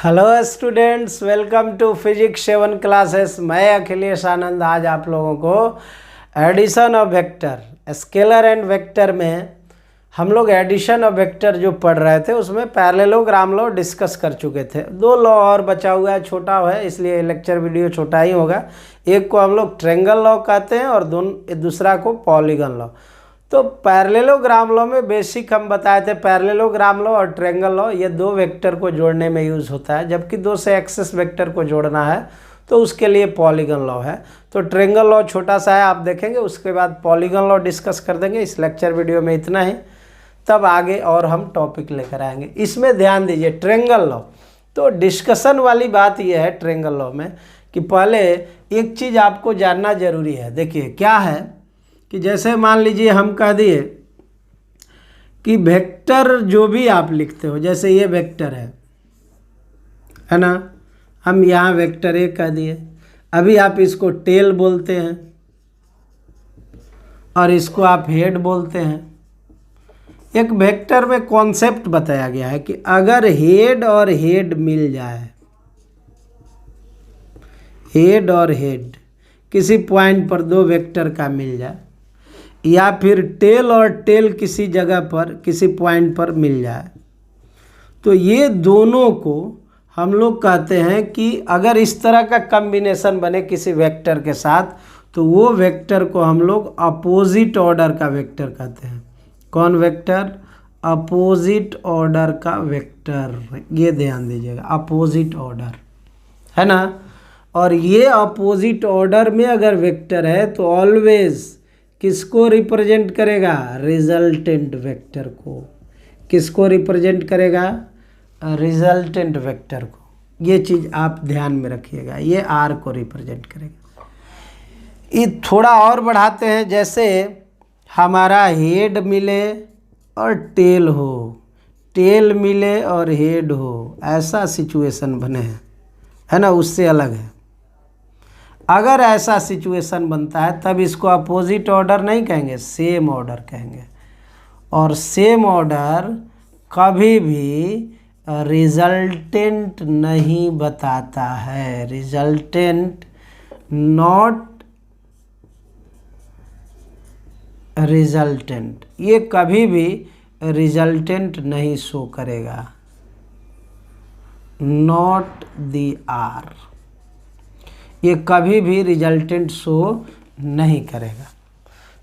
Hello students, welcome to physics 7 classes. मैं अखिलेश आनंद आज आप लोगों को addition of vector, scalar and vector में हम लोग एडिशन ऑफ वेक्टर जो पढ़ रहे थे उसमें पैरेललोग्राम लॉ डिस्कस कर चुके थे। 2 लॉ और बचा हुआ है, छोटा है इसलिए लेक्चर वीडियो छोटा ही होगा। एक को हम लोग ट्रायंगल लॉ कहते हैं और दूसरा को पॉलीगन लॉ। तो पैरेललोग्राम लॉ में बेसिक हम बताए थे, पैरेललोग्राम लॉ और ट्रायंगल लॉ ये 2 वेक्टर को जोड़ने में यूज़ होता है, जबकि 2 से एक्सेस वेक्टर को जोड़ना है तो उसके लिए पॉलीगन लॉ है। तो ट्रायंगल लॉ छोटा सा है, आप देखेंगे, उसके बाद पॉलीगन लॉ डिस्कस कर देंगे। इस लेक्चर वीडियो में इतना ही, तब आगे और हम टॉपिक लेकर आएंगे। इसमें ध्यान दीजिए, ट्रायंगल लॉ तो डिस्कशन वाली बात यह है ट्रायंगल लॉ में कि पहले एक चीज़ आपको जानना जरूरी है। देखिए क्या है कि जैसे मान लीजिए हम कह दिए कि वेक्टर जो भी आप लिखते हो, जैसे ये वेक्टर है ना, हम यहाँ वेक्टर ए कह दिए। अभी आप इसको टेल बोलते हैं और इसको आप हेड बोलते हैं। एक वेक्टर में कॉन्सेप्ट बताया गया है कि अगर हेड और हेड मिल जाए, हेड और हेड किसी पॉइंट पर 2 वेक्टर का मिल जाए, या फिर टेल और टेल किसी जगह पर किसी पॉइंट पर मिल जाए, तो ये दोनों को हम लोग कहते हैं कि अगर इस तरह का कॉम्बिनेशन बने किसी वेक्टर के साथ, तो वो वेक्टर को हम लोग अपोजिट ऑर्डर का वेक्टर कहते हैं। कौन वेक्टर? अपोजिट ऑर्डर का वेक्टर। ये ध्यान दीजिएगा, अपोजिट ऑर्डर है ना। और ये अपोजिट ऑर्डर में अगर वेक्टर है तो ऑलवेज किसको रिप्रेजेंट करेगा? रिजल्टेंट वेक्टर को। किसको रिप्रेजेंट करेगा? रिजल्टेंट वेक्टर को। ये चीज़ आप ध्यान में रखिएगा, ये आर को रिप्रेजेंट करेगा। ये थोड़ा और बढ़ाते हैं, जैसे हमारा हेड मिले और टेल हो, टेल मिले और हेड हो, ऐसा सिचुएशन बने है ना, उससे अलग है। अगर ऐसा सिचुएशन बनता है तब इसको अपोजिट ऑर्डर नहीं कहेंगे, सेम ऑर्डर कहेंगे। और सेम ऑर्डर कभी भी रिजल्टेंट नहीं बताता है, रिजल्टेंट, नॉट रिजल्टेंट। ये कभी भी रिजल्टेंट नहीं शो करेगा, नॉट दी आर, ये कभी भी रिजल्टेंट शो नहीं करेगा।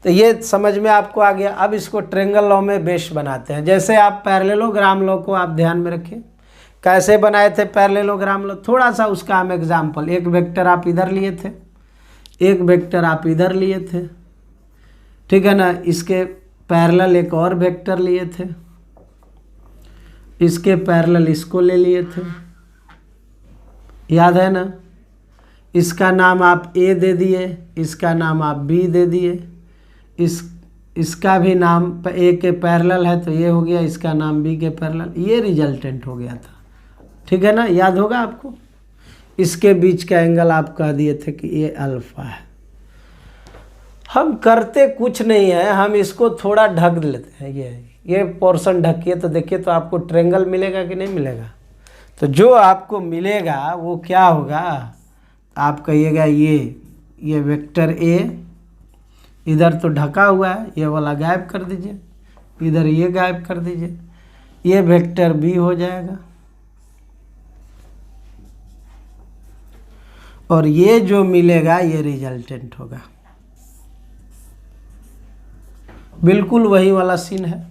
तो ये समझ में आपको आ गया। अब इसको ट्रायंगल लॉ में बेस बनाते हैं। जैसे आप पैरेललोग्राम लॉ को आप ध्यान में रखें, कैसे बनाए थे पैरेललोग्राम लॉ, थोड़ा सा उसका हम एग्जाम्पल। एक वेक्टर आप इधर लिए थे, एक वेक्टर आप इधर लिए थे, ठीक है ना। इसके पैरेलल एक और वेक्टर लिए थे, इसके पैरेलल इसको ले लिए थे, याद है ना। इसका नाम आप ए दे दिए, इसका नाम आप बी दे दिए, इसका भी नाम ए के पैरेलल है तो ये हो गया, इसका नाम बी के पैरेलल, ये रिजल्टेंट हो गया था, ठीक है ना, याद होगा आपको। इसके बीच का एंगल आप कह दिए थे कि ये अल्फा है। हम करते कुछ नहीं है, हम इसको थोड़ा ढक लेते हैं, ये पोर्शन ढकिए तो देखिए तो आपको ट्रायंगल मिलेगा कि नहीं मिलेगा। तो जो आपको मिलेगा वो क्या होगा, आप कहिएगा ये वेक्टर ए, इधर तो ढका हुआ है, ये वाला गायब कर दीजिए, इधर ये गायब कर दीजिए, ये वेक्टर बी हो जाएगा। और ये जो मिलेगा ये रिजल्टेंट होगा। बिल्कुल वही वाला सीन है,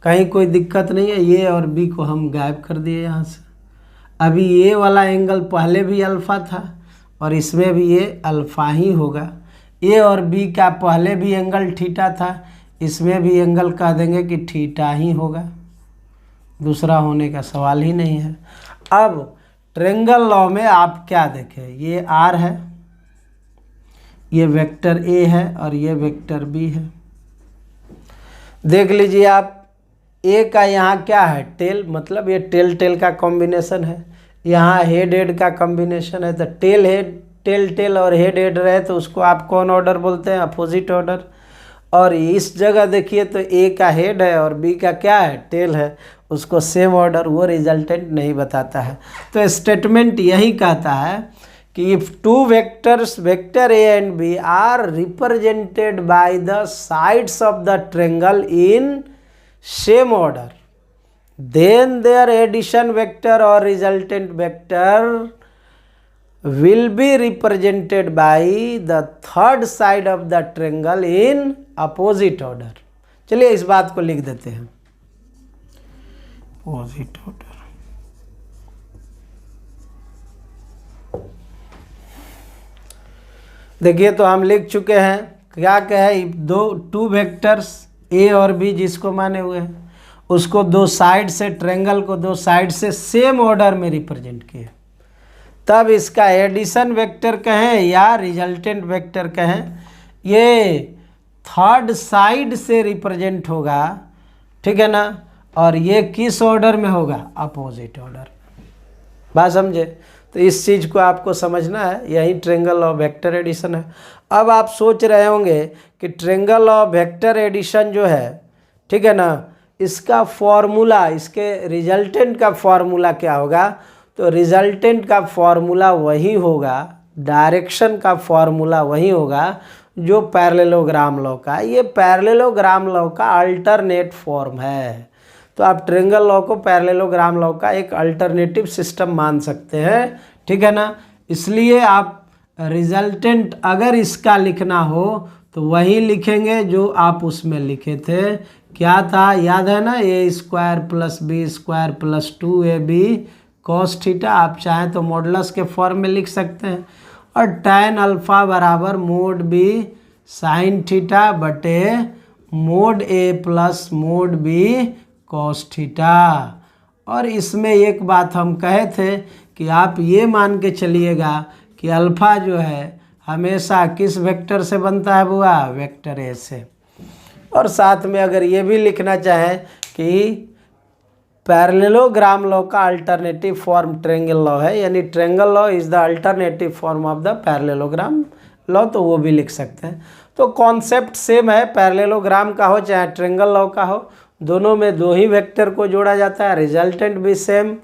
कहीं कोई दिक्कत नहीं है। ये और बी को हम गायब कर दिए यहाँ से। अभी ये वाला एंगल पहले भी अल्फा था और इसमें भी ये अल्फा ही होगा। ए और बी का पहले भी एंगल थीटा था, इसमें भी एंगल कह देंगे कि थीटा ही होगा, दूसरा होने का सवाल ही नहीं है। अब ट्रायंगल लॉ में आप क्या देखें, ये आर है, ये वेक्टर ए है और ये वेक्टर बी है। देख लीजिए आप, ए का यहाँ क्या है, टेल, मतलब ये टेल टेल का कॉम्बिनेशन है, यहाँ हेड हेड का कॉम्बिनेशन है। तो टेल हेड, टेल टेल और हेड हेड रहे तो उसको आप कौन ऑर्डर बोलते हैं? Opposite order. और इस जगह देखिए तो ए का हेड है और बी का क्या है? टेल है। उसको सेम ऑर्डर, वो रिजल्टेंट नहीं बताता है। तो स्टेटमेंट यही कहता है कि if two vectors vector A and B are represented by the sides of the triangle in same order, then their addition vector or resultant vector will be represented by the third side of the triangle in opposite order। चलिए इस बात को लिख देते हैं, opposite order। देखिए तो हम लिख चुके हैं, क्या कहे, टू वेक्टर्स ए और बी जिसको माने हुए हैं उसको दो साइड से, ट्रायंगल को दो साइड से सेम ऑर्डर में रिप्रेजेंट किए, तब इसका एडिशन वेक्टर कहें या रिजल्टेंट वेक्टर कहें, ये थर्ड साइड से रिप्रेजेंट होगा, ठीक है ना, और ये किस ऑर्डर में होगा, अपोजिट ऑर्डर। बात समझे? तो इस चीज़ को आपको समझना है, यही ट्रायंगल ऑफ वेक्टर एडिशन है। अब आप सोच रहे होंगे कि ट्रायंगल ऑफ वेक्टर एडिशन जो है, ठीक है ना, इसका फॉर्मूला, इसके रिजल्टेंट का फॉर्मूला क्या होगा? तो रिजल्टेंट का फॉर्मूला वही होगा, डायरेक्शन का फॉर्मूला वही होगा जो पैरेललोग्राम लॉ का। ये पैरेललोग्राम लॉ का अल्टरनेट फॉर्म है। तो आप ट्रायंगल लॉ को पैरेललोग्राम लॉ का एक अल्टरनेटिव सिस्टम मान सकते हैं, ठीक है ना। इसलिए आप रिजल्टेंट अगर इसका लिखना हो तो वही लिखेंगे जो आप उसमें लिखे थे। क्या था, याद है ना, a square plus b square plus 2ab cos theta. आप चाहें तो मॉडुलस के फॉर्म में लिख सकते हैं, और tan अल्फा बराबर मोड बी साइन थीटा बटे mod a plus mod b cos theta. और इसमें एक बात हम कहे थे कि आप ये मान के चलिएगा कि अल्फ़ा जो है हमेशा किस वेक्टर से बनता है बुआ, वेक्टर ए से। और साथ में अगर ये भी लिखना चाहें कि पैरेललोग्राम लॉ का अल्टरनेटिव फॉर्म ट्रायंगल लॉ है, यानी triangle law is the alternative form of the parallelogram law, तो वो भी लिख सकते हैं। तो कॉन्सेप्ट सेम है, पैरेललोग्राम का हो चाहे ट्रायंगल लॉ का हो, दोनों में दो ही वेक्टर को जोड़ा जाता है, रिजल्टेंट भी सेम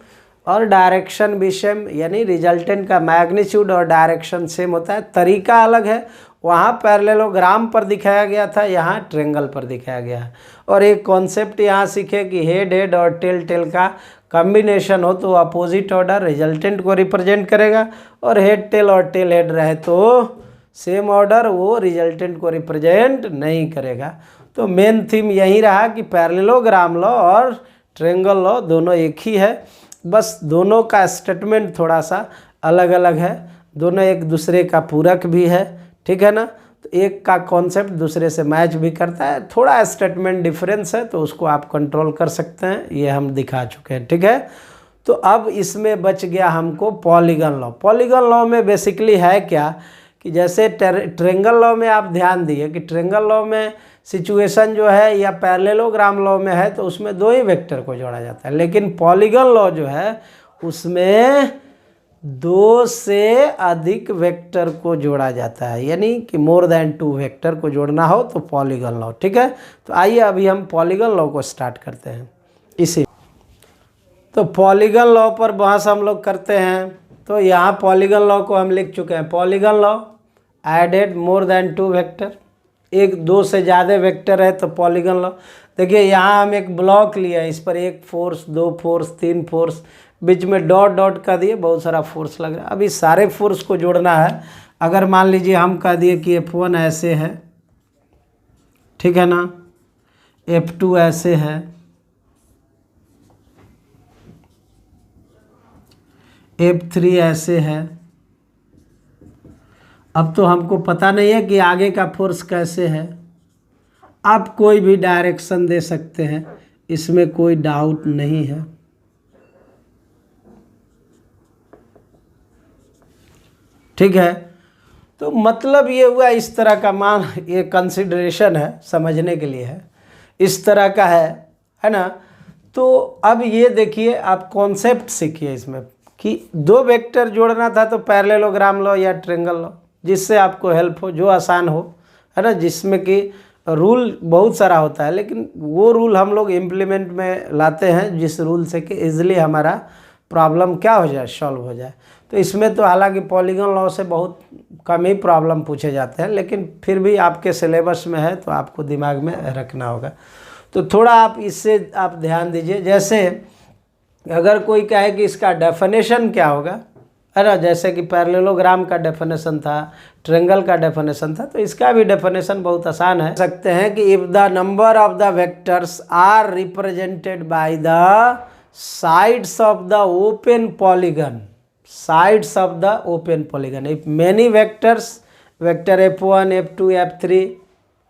और डायरेक्शन भी सेम, यानी रिजल्टेंट का मैग्नीट्यूड और डायरेक्शन सेम होता है, तरीका अलग है। वहाँ पैरेललोग्राम पर दिखाया गया था, यहाँ ट्रायंगल पर दिखाया गया है। और एक कॉन्सेप्ट यहाँ सीखे कि हेड हेड और टेल टेल का कॉम्बिनेशन हो तो अपोजिट ऑर्डर रिजल्टेंट को रिप्रेजेंट करेगा, और हेड टेल और टेल हेड रहे तो सेम ऑर्डर वो रिजल्टेंट को रिप्रेजेंट नहीं करेगा। तो मेन थीम यही रहा कि पैरेललोग्राम लॉ और ट्रायंगल लॉ दोनों एक ही है, बस दोनों का स्टेटमेंट थोड़ा सा अलग अलग है, दोनों एक दूसरे का पूरक भी है, ठीक है ना। तो एक का कॉन्सेप्ट दूसरे से मैच भी करता है, थोड़ा स्टेटमेंट डिफरेंस है तो उसको आप कंट्रोल कर सकते हैं, ये हम दिखा चुके हैं, ठीक है। तो अब इसमें बच गया हमको पॉलीगन लॉ। पॉलीगन लॉ में बेसिकली है क्या कि जैसे ट्रायंगल लॉ में आप ध्यान दिए कि ट्रायंगल लॉ में सिचुएशन जो है या पैरेललोग्राम लॉ में है तो उसमें दो ही वेक्टर को जोड़ा जाता है, लेकिन पॉलीगन लॉ जो है उसमें दो से अधिक वेक्टर को जोड़ा जाता है, यानी कि मोर देन 2 वेक्टर को जोड़ना हो तो पॉलीगन लॉ, ठीक है। तो आइए अभी हम पॉलीगन लॉ को स्टार्ट करते हैं। इसी तो पॉलीगन लॉ पर बहस हम लोग करते हैं। तो यहाँ पॉलीगन लॉ को हम लिख चुके हैं, polygon law added more than 2 vector, एक दो से ज़्यादा वेक्टर है तो पॉलीगन लॉ। देखिए यहाँ हम एक ब्लॉक लिए हैं, इस पर एक फोर्स, 2 फोर्स, 3 फोर्स, बीच में डॉट डॉट कर दिए, बहुत सारा फोर्स लग रहा है। अब इस सारे फोर्स को जोड़ना है। अगर मान लीजिए हम कह दिए कि F1 ऐसे है, ठीक है ना, F2 ऐसे है, F3 ऐसे है। अब तो हमको पता नहीं है कि आगे का फोर्स कैसे है, आप कोई भी डायरेक्शन दे सकते हैं, इसमें कोई डाउट नहीं है, ठीक है। तो मतलब ये हुआ, इस तरह का मान, ये कंसिडरेशन है, समझने के लिए है, इस तरह का है ना। तो अब ये देखिए, आप कॉन्सेप्ट सीखिए इसमें कि दो वेक्टर जोड़ना था तो पैरेललोग्राम लॉ या ट्रायंगल लॉ, जिससे आपको हेल्प हो, जो आसान हो, है ना, जिसमें कि रूल बहुत सारा होता है, लेकिन वो रूल हम लोग इम्प्लीमेंट में लाते हैं जिस रूल से कि इजीली हमारा प्रॉब्लम क्या हो जाए, सॉल्व हो जाए। तो इसमें तो हालांकि पॉलीगॉन लॉ से बहुत कम ही प्रॉब्लम पूछे जाते हैं, लेकिन फिर भी आपके सिलेबस में है तो आपको दिमाग में रखना होगा। तो थोड़ा आप इससे आप ध्यान दीजिए। जैसे अगर कोई कहे कि इसका डेफिनेशन क्या होगा, है ना, जैसे कि पैरेललोग्राम का डेफिनेशन था, ट्रायंगल का डेफिनेशन था, तो इसका भी डेफिनेशन बहुत आसान है। सकते हैं कि if the number of the vectors are represented by the sides of the open polygon, sides of the open polygon, if many vectors, vector f1 f2 f3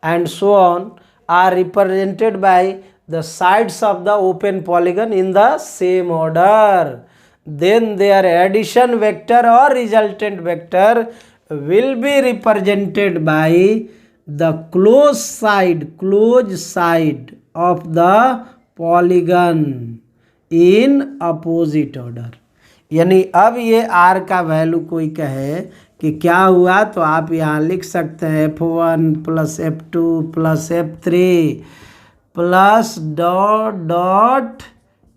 and so on are represented by the sides of the open polygon in the same order, then their addition vector or resultant vector will be represented by the closed side of the polygon in opposite order। यानी अब ये r का value कोई कहे कि क्या हुआ, तो आप यहाँ लिख सकते हैं f1 plus f2 plus f3 plus dot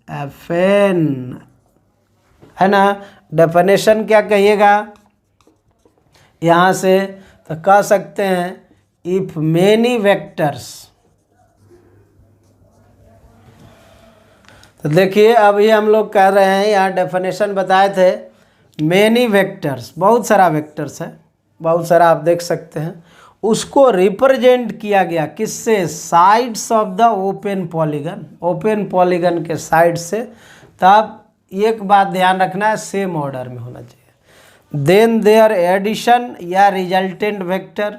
fn, है ना। डेफिनेशन क्या कहिएगा यहाँ से, तो कह सकते हैं इफ मेनी वेक्टर्स। तो देखिए अभी हम लोग कह रहे हैं, यहाँ डेफिनेशन बताए थे, मेनी वेक्टर्स, बहुत सारा वेक्टर्स है, बहुत सारा आप देख सकते हैं, उसको रिप्रेजेंट किया गया किससे, sides of the open polygon, open polygon के साइड से। तब एक बात ध्यान रखना है, सेम ऑर्डर में होना चाहिए। देन देयर एडिशन या resultant vector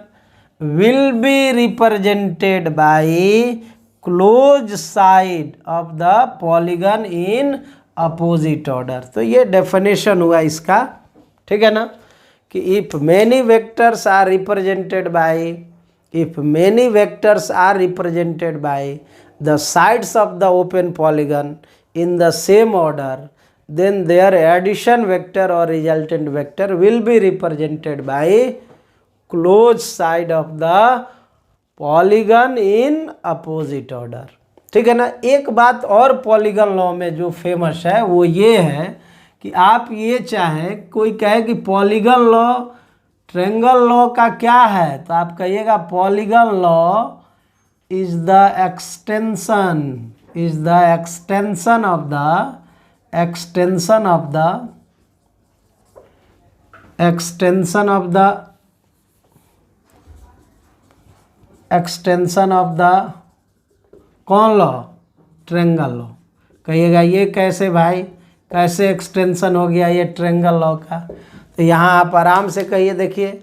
will be represented by close side of the polygon in opposite order. तो ये डेफिनेशन हुआ इसका, ठीक है ना, कि if many vectors are represented by, if many vectors are represented by the sides of the open polygon in the same order, then their addition vector or resultant vector will be represented by closed side of the polygon in opposite order। ठीक है ना। एक बात और polygon law में जो famous है वो ये है कि आप ये चाहें, कोई कहे कि पॉलीगन लॉ ट्रायंगल लॉ का क्या है, तो आप कहिएगा polygon law is the extension of the कौन लॉ, ट्रायंगल लॉ। कहिएगा ये कैसे भाई, कैसे एक्सटेंशन हो गया ये ट्रायंगल लॉ का। तो यहाँ आप आराम से कहिए, देखिए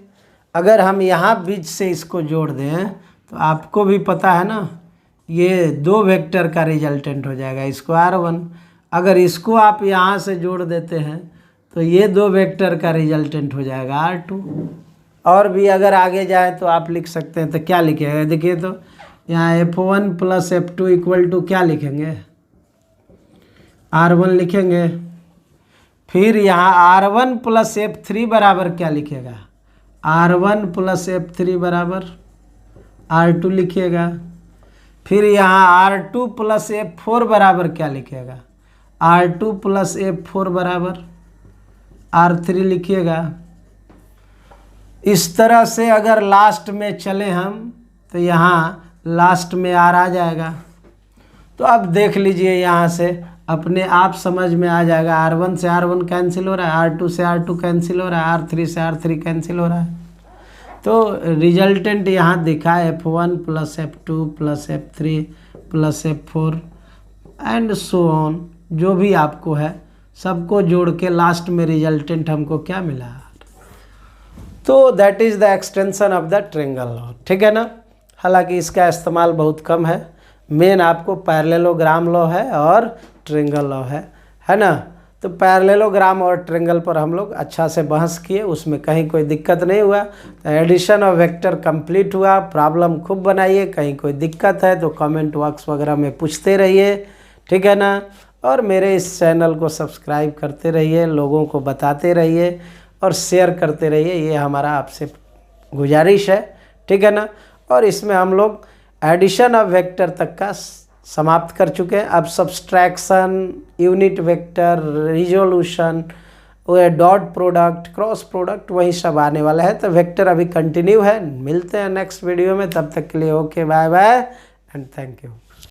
अगर हम यहाँ बीच से इसको जोड़ दें तो आपको भी पता है ना, ये दो वेक्टर का रिजल्टेंट हो जाएगा, इसको r1। अगर इसको आप यहाँ से जोड़ देते हैं तो ये दो वेक्टर का रिजल्टेंट हो जाएगा r2। और भी अगर आगे जाए तो आप लिख सकते हैं, तो क्या लिखेगा, देखिए तो यहाँ f1 plus f2 equal to क्या लिखेंगे, r1 लिखेंगे। फिर यहाँ r1 प्लस f3 बराबर क्या लिखेगा, r1 प्लस f3 बराबर r2 लिखिएगा। फिर यहाँ r2 प्लस f4 बराबर क्या लिखेगा, r2 प्लस f4 बराबर r3 लिखिएगा। इस तरह से अगर लास्ट में चले हम तो यहाँ लास्ट में r आ जाएगा। तो अब देख लीजिए यहाँ से अपने आप समझ में आ जाएगा, r1 से r1 कैंसिल हो रहा है, r2 से r2 कैंसिल हो रहा है, r3 से r3 कैंसिल हो रहा है। तो रिजल्टेंट यहाँ दिखा f1 plus f2 plus f3 plus f4 and so on, जो भी आपको है सबको जोड़ के लास्ट में रिजल्टेंट हमको क्या मिला, तो that is the extension of the triangle law. ठीक है ना। हालांकि इसका इस्तेमाल बहुत कम है, मेन आपको पैरेललोग्राम लॉ है और ट्रायंगल लॉ है ना। तो पैरेललोग्राम और ट्रायंगल पर हम लोग अच्छा से बहस किए, उसमें कहीं कोई दिक्कत नहीं हुआ। तो एडिशन ऑफ वेक्टर कंप्लीट हुआ। प्रॉब्लम खूब बनाइए, कहीं कोई दिक्कत है तो कमेंट बॉक्स वगैरह में पूछते रहिए, ठीक है ना। और मेरे इस चैनल को सब्सक्राइब करते रहिए, लोगों को बताते रहिए और शेयर करते रहिए, ये हमारा आपसे गुजारिश है, ठीक है ना। और इसमें हम लोग एडिशन ऑफ वेक्टर तक का समाप्त कर चुके हैं। अब सब्सट्रैक्शन, यूनिट वेक्टर, रिजोल्यूशन, वो डॉट प्रोडक्ट, क्रॉस प्रोडक्ट, वही सब आने वाला है। तो वेक्टर अभी कंटिन्यू है। मिलते हैं नेक्स्ट वीडियो में, तब तक के लिए okay, bye bye and thank you.